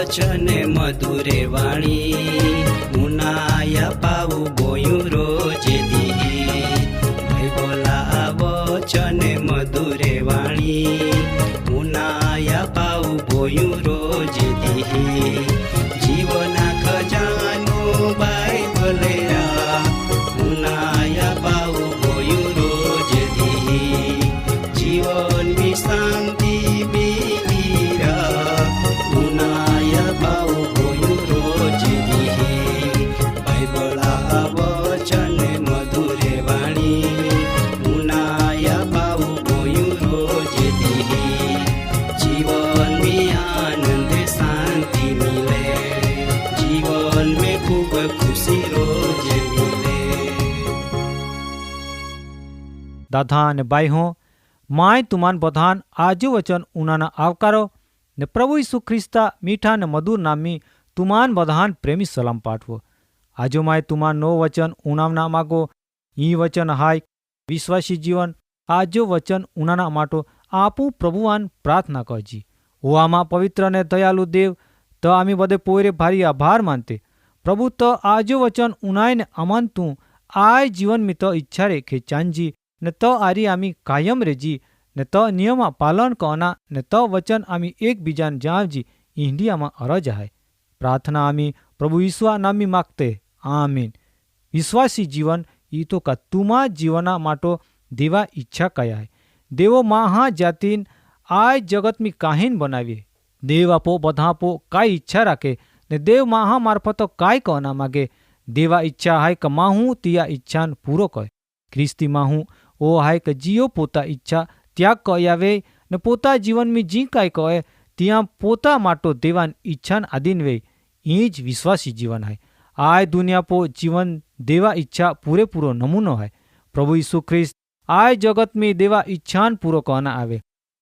વચને મધુરે વાણી ઉનાયા પાવું બોયું રોજે દી. બોલા વચને મધુરે વાણી ઉનાયા પાવું બોયું રોજે દી. જીવના ખજાનો બાઇબલે ઉનાયા પાવું બોયું રોજે દી. જીવનની શાંતિ દાદા અને ભાઈ હો માય તુમાન બધાન આજુ વચન ઉનાના આવકારો ને પ્રભુ ઈસુ ખ્રિસ્તા મીઠા ને મધુર નામી તુમાન બધાન પ્રેમી સલામ પાઠવો. આજો માય તુમાન નો વચન ઉનાવના માગો ઈ વચન હાય વિશ્વાસી જીવન આજો વચન ઉનાના માટો આપું પ્રભુવાન પ્રાર્થના કરજી. ઓ આમાં પવિત્ર ને દયાલુ દેવ તો આમી બધે પોયરે ભારી આભાર માનતે પ્રભુ તો આજો વચન ઉનાયને અમન તું આય જીવન મી તો ઈચ્છા રેખે ચાંજી ને તો આરી આમી કાયમ રેજી ને તો નિયમા પાલન કરના ને તો વચન આમી એકબીજાને જાવજી ઇન્ડિયામાં અરજ હાય. પ્રાર્થના આમી પ્રભુ ઈશ્વા નામી માગતે આમીન. વિશ્વાસી જીવન ઈ તો કા તુમા જીવના માટો દેવા ઈચ્છા કયા દેવો મહા જાતિન આય જગતમી કાહીન બનાવીએ. દેવ આપો બધા આપો કાંઈ ઈચ્છા રાખે ને દેવ મહા મારફતો કાંઈ કહના માગે. દેવા ઈચ્છા હાય કે માહું તિયા ઈચ્છાન પૂરો કહે. ખ્રિસ્તી માહું ઓ હાય કે જીઓ પોતા ઈચ્છા ત્યાગ કયાવે ને પોતા જીવનમી જી કાંઈ કહે ત્યાં પોતા માટો દેવાન ઈચ્છાન આધીન વે. એ જ વિશ્વાસી જીવન હાય. આય દુનિયા પો જીવન દેવા ઈચ્છા પૂરેપૂરો નમૂનો હાય. પ્રભુ ઈસુ ખ્રિસ્ત આય જગતમી દેવા ઈચ્છાન પૂરો કહના આવે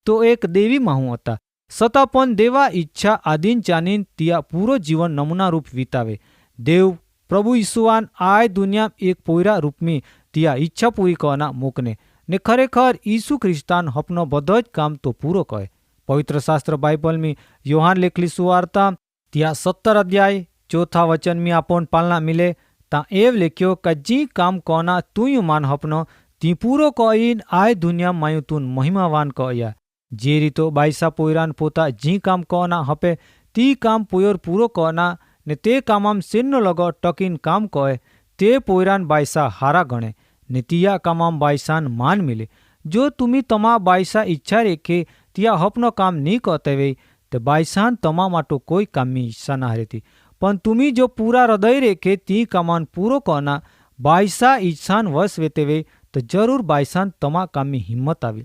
તો એક દેવી માહું હતા છતાં પણ દેવા ઈચ્છા આધીન ચાનીન ત્યાં પૂરો જીવન નમૂના રૂપ વિતાવે. દેવ પ્રભુ ઈસુવાન આય દુનિયા એક પોયરા રૂપમી ત્યાં ઈચ્છા પૂરી કરના મોકને ને ખરેખર ઈસુ ખ્રિસ્તાન હપનો બધો જ કામ તો પૂરો કહે. પવિત્ર શાસ્ત્ર બાઇબલમી યોહાન લેખલી સુવાર્તા ત્યાં 17 અધ્યાય 4 વચનમી આપણ પાલના મિલે તાં એવ લેખ્યો કે જી કામ કોના તું માન હપનો તી પૂરો કહીન આય દુનિયા માયું તું મહિમાવાન કહ્યા. જે રીતો બાઈસા પોયરાન પોતા જી કામ કોના હપે તી કામ પોયોર પૂરો કરના ને તે કામામ સિરનો લગો ટકીન કામ કહે તે પોયરાન બાઈસા હારા ગણે ને તિયા કામામ બાઈસાન માન મિલે. જો તુમી તમા બાઈસા ઈચ્છા રેખે તિયા હપનો કામ નહીં કહતે વે તો બાઈસાન તમા માટો કોઈ કામની ઈચ્છા ના રહેતી. પણ તુમી જો પૂરા હૃદય રેખે તી કામાન પૂરો કરના બાઈસા ઈચ્છાન વશ વેતે વે તો જરૂર બાઈસાન તમા કામની હિંમત આવે.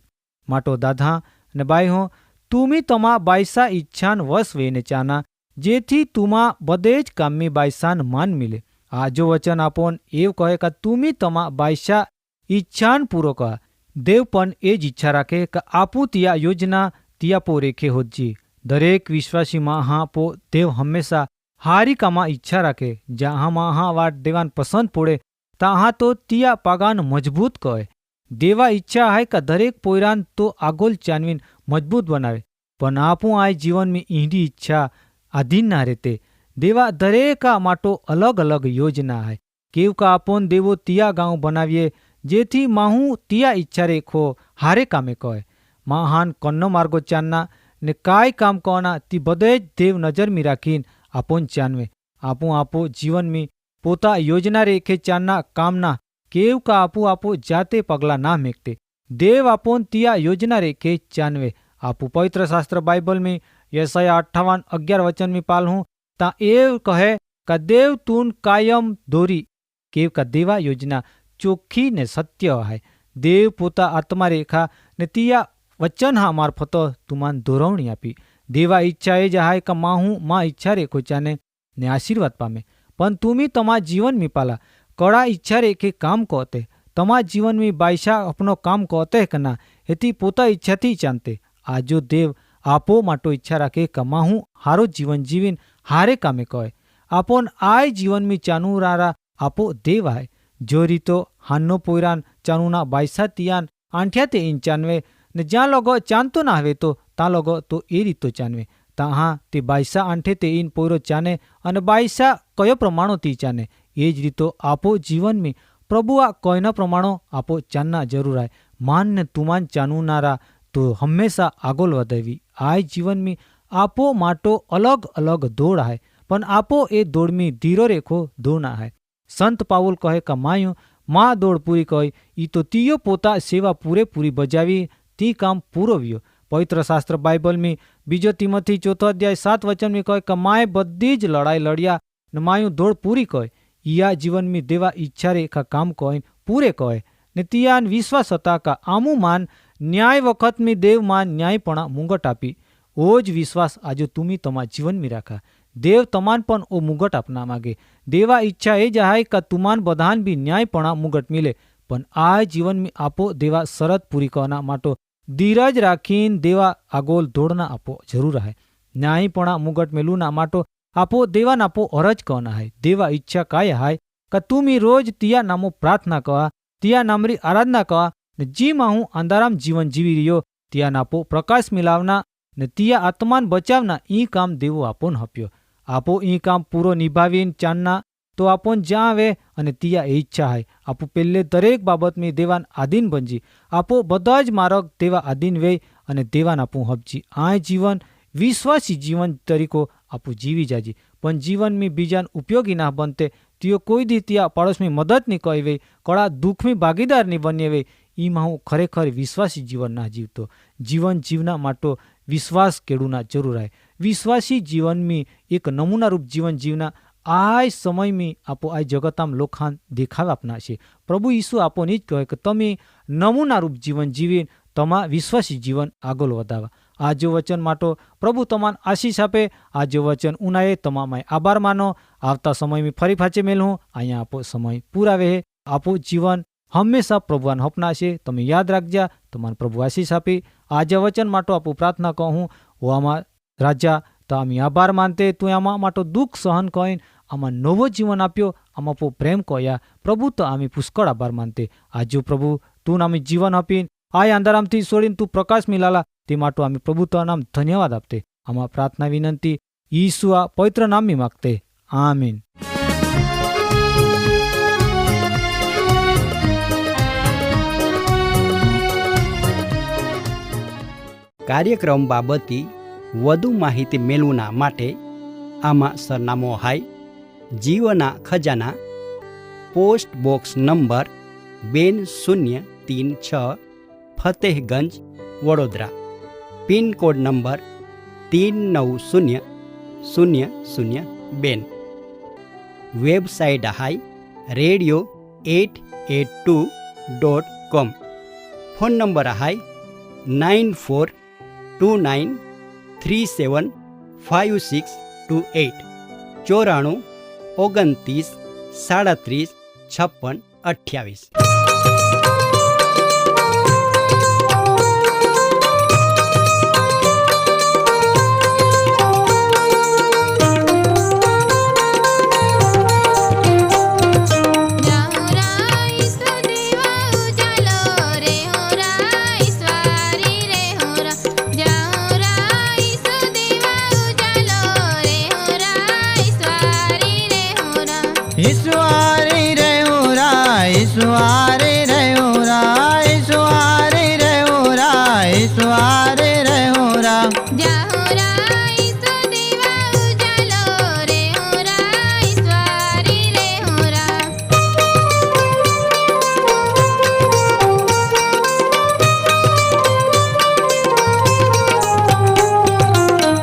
માટો દાદા ને બાઈ હો તુમી તમા બાઈસા ઈચ્છાન વશ વેને ચાના જેથી તુમા બધે જ કામમી બાઈસાન માન મિલે. આજો વચન આપોન એવું કહે કે તુમી તમા બાઈસા ઈચ્છાન પૂરો કહા. દેવ પણ એ જ ઈચ્છા રાખે કે આપું તિયા યોજના તિયા પો રેખે હોજી. દરેક વિશ્વાસી મહા પો દેવ હંમેશા હારી કામા ઈચ્છા રાખે. જ્યાં મહા વાટ દેવાન પસંદ પડે ત્યાં તો તિયા પાગાન મજબૂત કહે. દેવા ઈચ્છા હાય કે દરેક પોયરાન તો આગોલ ચાનવીન મજબૂત બનાવે. પણ આપું આય જીવનની ઈંડી ઈચ્છા આધીન ના રહેતે. દેવા દરેકા માટો અલગ અલગ યોજના હાય. કેવું કા આપોન દેવો તિયા ગાંવ બનાવીએ જેથી માહું તિયા ઈચ્છા રેખો હારે કામે કહે. મહાન કન્નો માર્ગો ચાનના ને કાય કામ કહના તી બધે જ દેવ નજરમી રાખીને આપોન ચાનવે. આપું આપો જીવનમી પોતા યોજના રેખે ચાનના કામના કેવું કા આપો જાતે પગલા ના મેકતે. દેવ આપોન તિયા યોજના રેખે ચાનવે. આપું પવિત્ર શાસ્ત્ર બાઇબલમી યશાયા 58:11 વચનમી પાલહું તાં એવ કહે કે દેવ તું કાયમ દોરી કેવ કા દેવા યોજના ચોખ્ખી ને સત્ય હાય. દેવ પોતા આત્મા રેખા ને તિયા वचन हा मार्फत तुमान दोरवणी आपी. देवा इच्छा ए जे हाय का माहू मा इच्छा रे कोच्याने ने आशीर्वाद पामे. पण तुम्ही तमा जीवन में पाला कड़ा इच्छा रे के काम कहते तमा जीवन में बाईशा अपनो काम कहते कना हेती पोता इच्छा थी चांते. आजो देव आपो माटो इच्छा राखे कमाहू हारो जीवन जीवीन हारे कामे कहे. आपण आय जीवन में चानुरारा आपो देव आय. जो रीतो हानो पोयरान चानुना बाईसा तियान आंठ्या ते इन चानवे ने ज्या लोगो चांतो ना हवे तो ता लोगो तो ए रीतो चानवे ता ते बाईसा आंठे ते इन पोयरो चाने अने बाईसा कयो प्रमाणो ती चाने. ए ज रीतो आपो जीवन में प्रभु आ कोयना प्रमाणो आपो चानना जरूर आय. मान ने तुमान चानुनारा तो हमेशा आगोल वधावी. आय जीवन में आपो माटो अलग अलग दौड़ है पण आपो ए दौड़ में धीरो रेखो दौड़ना है. संत पाउल कहे का मायू माँ दौड़ पूरी कही ई तो तीयो पोता सेवा पूरेपूरी बजावी ती काम पूरो वियो. पवित्र शास्त्र बाइबल में 2 तीमोथी 4:7 वचन में कहे का माए बधी ज लड़ाई लड़िया ने मायू दौड़ पूरी कहे. या जीवन में देवा इच्छा रे का काम कहे पूरे कहे ने तियान विश्वास हता का आमू मान न्याय वखत में देव मान न्यायपणा मुंगट आपी. ओज विश्वास आजो तुमी तमा जीवन में राखा. देव तमान पण ओ मुगट अपना मागे. देवा इच्छा ए जहाय का तुमान बधान भी न्यायपणा मुगट मिले पण आ जीवन में आपो देवा शरत पूरी करना माटो धीरज राखीन देवा आगोल दौड़ना आपो जरूर है. न्यायपणा मुगट मेलूना माटो आपो देवा नापो अरज कहना है. देवा इच्छा काय हाय का तुमी रोज तिया नामो प्रार्थना कवा तिया नामरी आराधना कवा ने जी माहू अंधाराम जीवन जीवी रियो तिया नापो प्रकाश मिलावना ने तिया आत्मान बचावना ई काम देवो आपोन हप्यो. आपो ई काम पूरो निभावीन चानना तो आपोन ज्યાં આવે અને तिया એ ઈચ્છા है આપો પહેલે દરેક બાબત में દેવાન આધીન બનજી. આપો બધા જ માર્ગ દેવા આધીન વે અને દેવાન આપું હપજી. આ જીવન વિશ્વાસી જીવન તરીકો આપું જીવી જાજી પણ જીવન में બીજાન ઉપયોગી ના બનતે तियो कोई दी तिया पड़ोस में मदद नहीं कही वे कड़ा दुख में भागीदार नहीं बने वे ई माहू खरेखर विश्वासी जीवन ना जीवतो. जीवन जीवना माटो विश्वास केड़ूना जरूर है. विश्वासी जीवन में एक नमूना रूप जीवन जीवना आय समय में आपो आय जगताम लोखान देखाव अपना छे. प्रभु यीशु आपो नीज कहे कि तमे नमूना रूप जीवन जीवी तमा विश्वासी जीवन आगोल वधावा. आजो वचन माटो प्रभु तमान आशीष आपे. आजो वचन उनाए तमामाय आभार मानो. आवता समय में फरी फाचे मेलूँ अँ आपो समय पूरा वे आपो जीवन हमेशा प्रभुआन हपना छे. तमे याद राखजा तमान प्रभु आशीष आपे. आज वचन माटो आपो प्रार्थना कहूँ वो आमा राजा तो आमी आभार मानते तू आमा माटो दुख सहन कहीन आमा नवो जीवन आप्यो आमा पो प्रेम कया प्रभु तो आमी पुष्कळ आभार मानते. आजो प्रभु तू आमी जीवन अपीन आय अंधाराम थी सोडीन तू प्रकाश मिलाला ते माटो आमी प्रभु तो नाम धन्यवाद आपते. आमा प्रार्थना विनंती यीशु आ पवित्र नाम में मागते. आमीन. કાર્યક્રમ બાબતે વધુ માહિતી મેળવના માટે આમાં સરનામો હાય જીવના ખજાના post box number 2036 Fatehganj Vadodara pin code number 390002. Website હાય radio882.com. ફોન નંબર હાય 9429375628 94 29 37 56 28.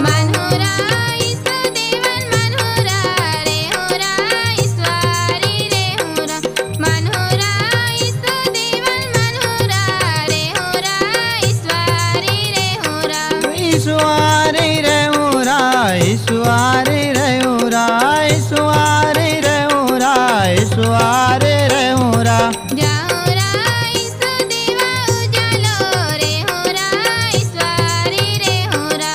मनोरा ईश्वरी रे उरा ईश्वरी रे उरा ईश्वरी रे उरा ईश्वरी रे उरा जाहुरा ईसु देवा उजालो रे होरा ईश्वरी रे होरा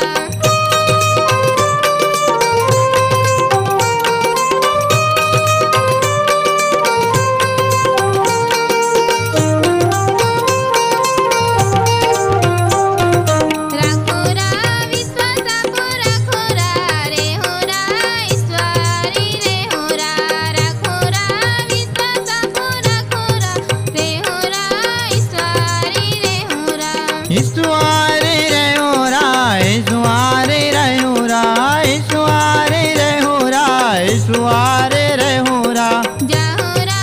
राखोरा विश्वासा पुरा खोरा रे होरा ईश्वरी रे होरा राखोरा विश्वासा पुरा खोरा रे होरा ईश्वरी रे होरा ईश्वरी रे उरा ईश्वरी रे उरा ईश्वरी रे उरा ईश्वरी रे उरा जाहुरा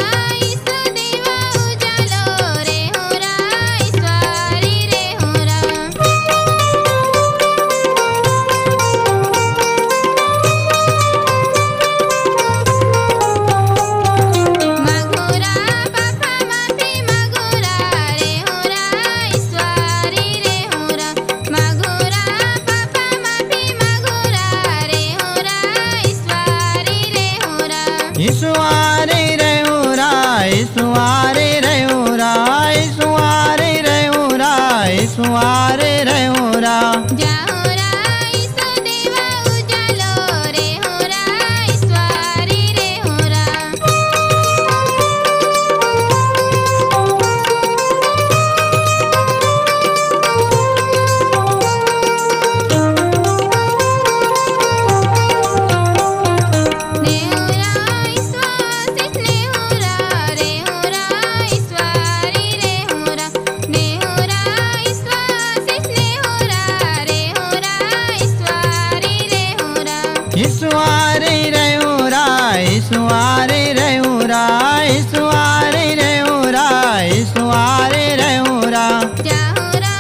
ईसु देवा उजालो रे होरा ईश्वरी रे होरा मागोरा पापा माफी मागोरा रे होरा ईश्वरी रे होरा मागोरा पापा माफी मागोरा रे होरा ईश्वरी रे होरा ईश्वरी रे उरा ईश्वरी रे उरा ईश्वरी रे उरा ईश्वरी रे उरा जाहुरा ईसु देवा उजालो रे होरा ईश्वरी रे होरा नेहुरा ईश्वासिस नेहुरा रे होरा ईश्वरी रे होरा नेहुरा ईश्वासिस नेहुरा रे होरा ईश्वरी रे होरा ईश्वरी रे उरा ईश्वरी रे उरा ईश्वरी रे उरा ईश्वरी रे उरा जाहुरा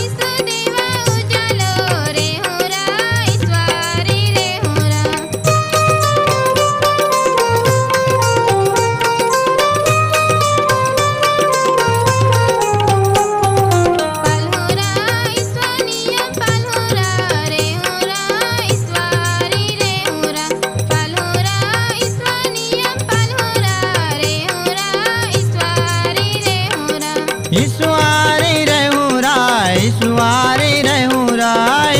ईसु देवा उजालो रे होरा ईश्वरी रे होरा पालहोरा ईश्वनियम पालहोरा रे होरा ईश्वरी रे होरा पालहोरा ईश्वनियम पालहोरा रे होरा ईश्वरी रे होरा ईश्वरी रे उरा ईश्वरी रे उरा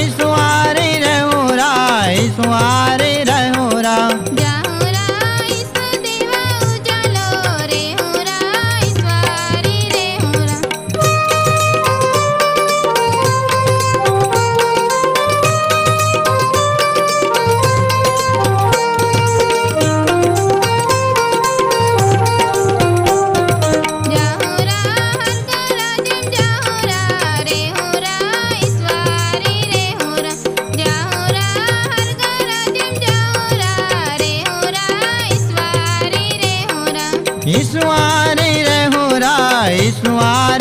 ईश्वरी रे उरा ईश्वरी रे उरा जाहुरा ईसु देवा उजालो रे होरा ईश्वरी रे होरा जाहुरा हर गराजम जाहुरा रे होरा ईश्वरी रे होरा जाहुरा हर गराजम जाहुरा रे होरा ईश्वरी रे होरा ईश्वरी रे उरा ईश्वरी